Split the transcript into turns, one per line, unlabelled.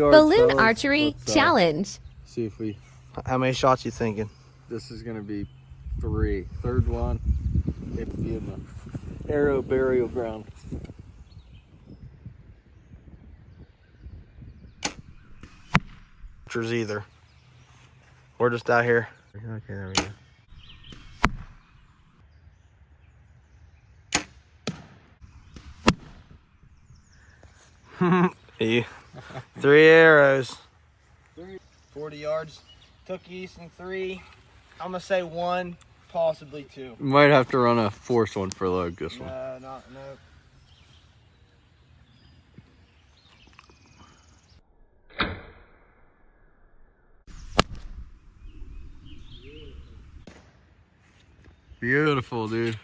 Balloon archery challenge.
See if we.
How many shots you thinking?
This is gonna be 3. Third one, it'd be in the arrow burial ground.
Pictures either. We're just out here. Okay, there we go. 3 arrows. 40 yards. Took Easton 3. I'm gonna say 1, possibly 2.
Might have to run a 4th one for Logan this one.
No.
Beautiful, dude.